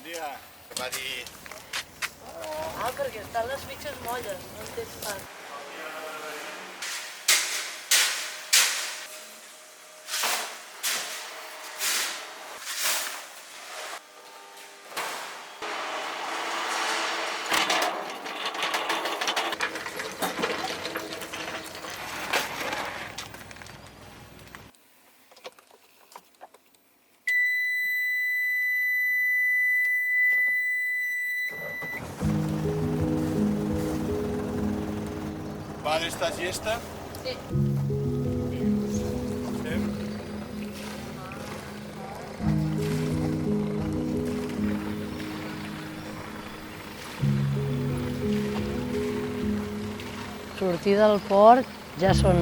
dia. Que va dir... Ah, perquè estan les fitxes molles, no en tens pas. ¿Vale esta siesta? Sí. Sortir del port ja són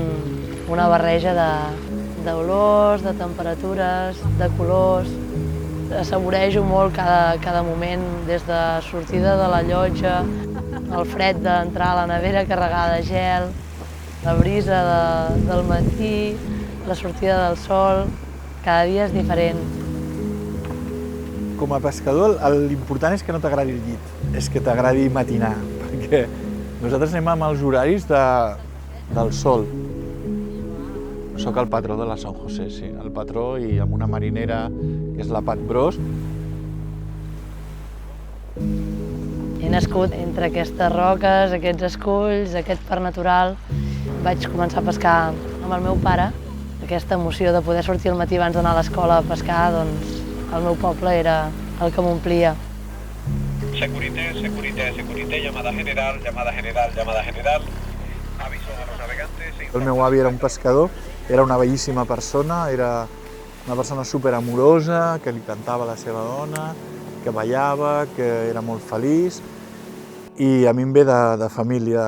una barreja d'olors, de temperatures, de colors. Assaborejo molt cada moment, des de sortida de la llotja, el fred d'entrar a la nevera carregada de gel, la brisa del matí, la sortida del sol. Cada dia és diferent. Com a pescador, l'important és que no t'agradi el llit, és que t'agradi matinar, perquè nosaltres anem amb els horaris del sol. Soc el patró de la San José, sí, el patró, i amb una marinera que és la Pat Bros. He nascut entre aquestes roques, aquests esculls, aquest parc natural. Vaig començar a pescar amb el meu pare. Aquesta emoció de poder sortir al matí abans d'anar a l'escola a pescar, doncs el meu poble era el que m'omplia. Securité, securité, securité, llamada general, llamada general, llamada general. Aviso a los navegantes. El meu avi era un pescador, era una bellíssima persona, era una persona superamorosa, que li cantava a la seva dona, que ballava, que era molt feliç. I a mi em ve de família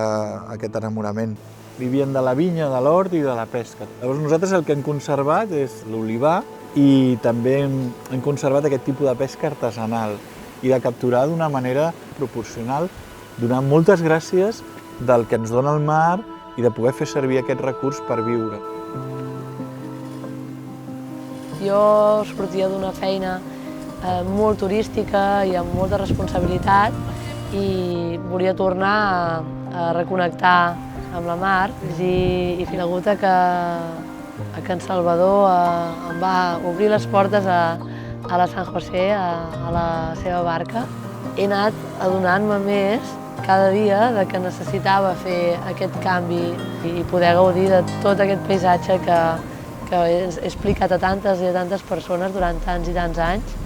aquest enamorament. Vivien de la vinya, de l'hort i de la pesca. Llavors nosaltres el que hem conservat és l'olivar i també hem conservat aquest tipus de pesca artesanal i de capturar d'una manera proporcional, donant moltes gràcies del que ens dona el mar i de poder fer servir aquest recurs per viure. Jo sortia d'una feina molt turística i amb molta responsabilitat i volia tornar a reconnectar amb la mar i conegut que en Salvador em va obrir les portes a la San José, a la seva barca. He anat adonant-me més cada dia que necessitava fer aquest canvi i poder gaudir de tot aquest paisatge que he explicat a tantes i a tantes persones durant tants i tants anys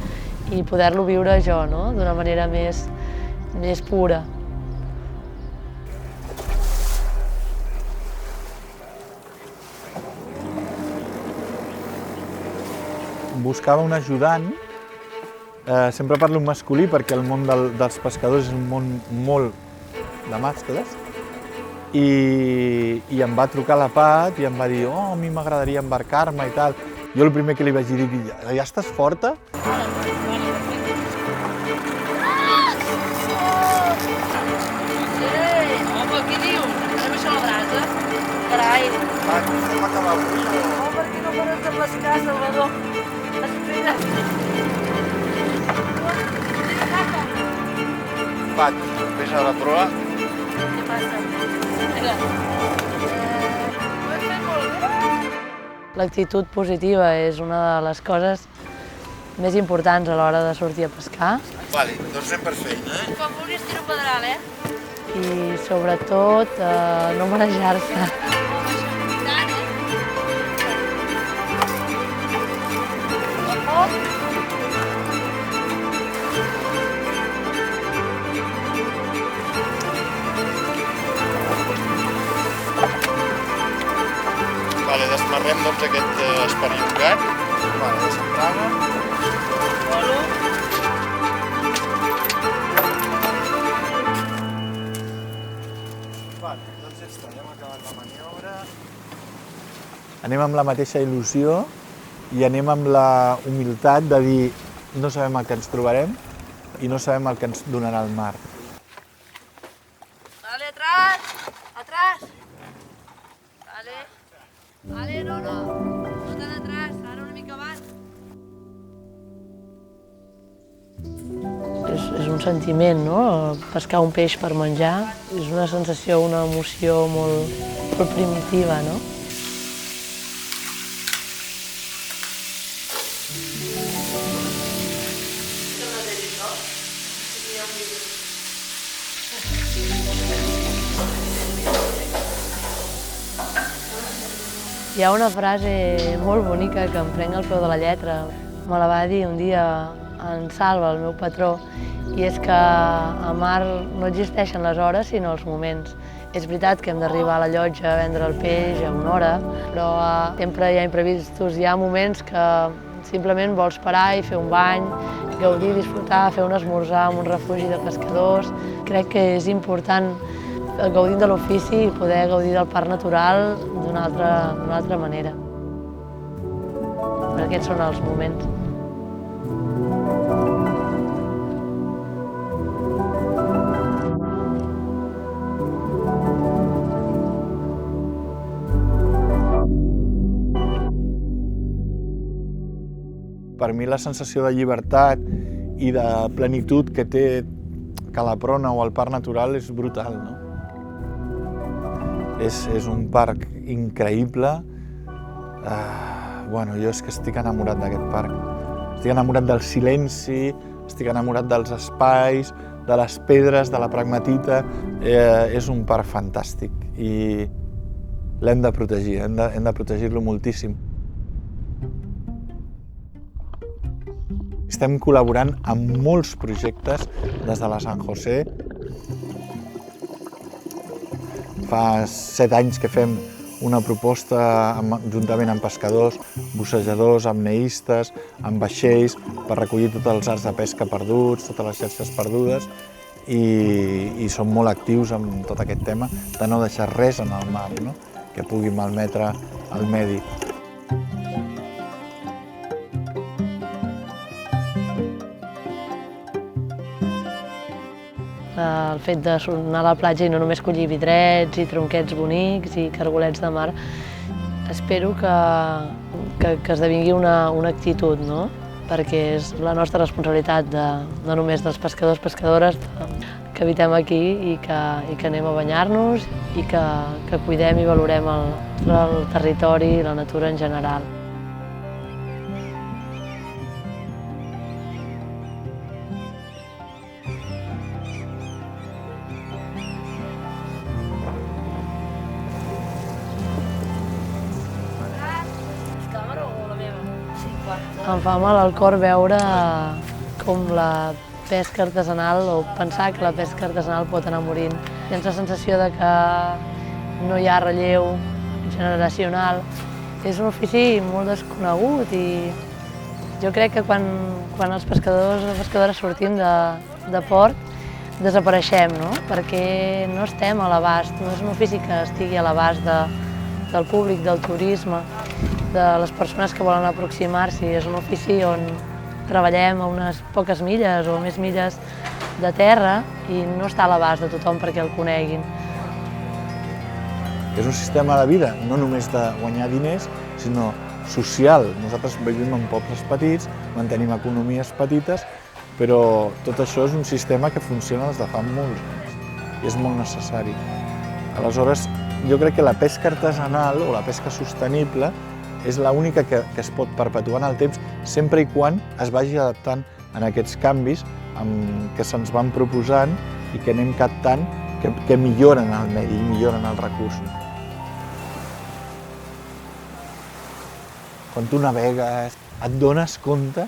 i poder-lo viure jo, no? D'una manera més pura. Buscava un ajudant, sempre parlo en masculí perquè el món dels pescadors és un món molt de mascles, i em va trucar la Pat i em va dir a mi m'agradaria embarcar-me i tal. Jo el primer que li vaig dir, ja estàs forta? Home, què dius? Anem a la brasa? Carai! Vam acabar avui. Per què no pares de pescar, Salvador? Espera! Pat, vés a la proa. Què passa? Espera. Ho has fet molt bé! L'actitud positiva és una de les coses més importants a l'hora de sortir a pescar. Vale, doncs anem per feina, Com vulguis tiro pedral, I sobretot no marejar-se. Vale, desmarrem doncs aquest esperiongat. Vale, de centrada. Vale, doncs ja està, ja hem acabat la maniobra. Anem amb la mateixa il·lusió i anem amb la humilitat de dir no sabem el que ens trobarem i no sabem el que ens donarà el mar. Vale, atrás! Atrás! Vale. Vale, no tan atrás, ara una mica abans. és un sentiment, no? Pescar un peix per menjar és una sensació, una emoció molt primitiva, no? Hi ha una frase molt bonica que em prenc al peu de la lletra. Me la va dir un dia en Salva, el meu patró, i és que a mar no existeixen les hores sinó els moments. És veritat que hem d'arribar a la llotja a vendre el peix a una hora, però sempre hi ha imprevistos, hi ha moments que simplement vols parar i fer un bany, gaudir, disfrutar, fer un esmorzar en un refugi de pescadors. Crec que és important gaudint de l'ofici i poder gaudir del parc natural d'una altra manera. Aquests són els moments. Per mi la sensació de llibertat i de plenitud que té Calaprona o el Parc Natural és brutal, no? És un parc increïble. Bueno, jo és que estic enamorat d'aquest parc. Estic enamorat del silenci, estic enamorat dels espais, de les pedres, de la pragmatita. És un parc fantàstic i l'hem de protegir, hem de protegir-lo moltíssim. Estem col·laborant amb molts projectes des de la San José. Fa 7 anys que fem una proposta juntament amb pescadors, bussejadors, apneistes, amb vaixells, per recollir tots els arts de pesca perduts, totes les xarxes perdudes, i som molt actius amb tot aquest tema de no deixar res en el mar, no? Que pugui malmetre el medi. El fet d'anar a la platja i no només collir vidrets i tronquets bonics i cargolets de mar, espero que esdevingui una actitud, no? Perquè és la nostra responsabilitat, no només dels pescadors, pescadores, que habitem aquí i que anem a banyar-nos i que cuidem i valorem el territori i la natura en general. Em fa mal al cor veure com la pesca artesanal, o pensar que la pesca artesanal pot anar morint. Tens la sensació de que no hi ha relleu generacional. És un ofici molt desconegut i jo crec que quan els pescadors o pescadores sortim de port desapareixem, no? Perquè no estem a l'abast, no és un ofici que estigui a l'abast del públic, del turisme, de les persones que volen aproximar-s'hi. És un ofici on treballem a unes poques milles o més milles de terra i no està a l'abast de tothom perquè el coneguin. És un sistema de vida, no només de guanyar diners, sinó social. Nosaltres vivim en pobles petits, mantenim economies petites, però tot això és un sistema que funciona des de fa molts anys i és molt necessari. Aleshores, jo crec que la pesca artesanal o la pesca sostenible és l'única que es pot perpetuar en el temps sempre i quan es vagi adaptant en aquests canvis que se'ns van proposant i que anem captant que milloren el medi i milloren el recurs. Quan tu navegues et dones compte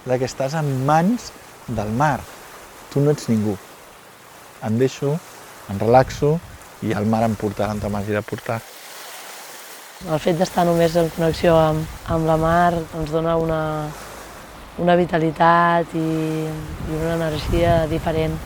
que estàs en mans del mar. Tu no ets ningú. Em deixo, em relaxo i el mar em portarà on m'hagi de portar. El fet d'estar només en connexió amb la mar ens dona una vitalitat i una energia diferent.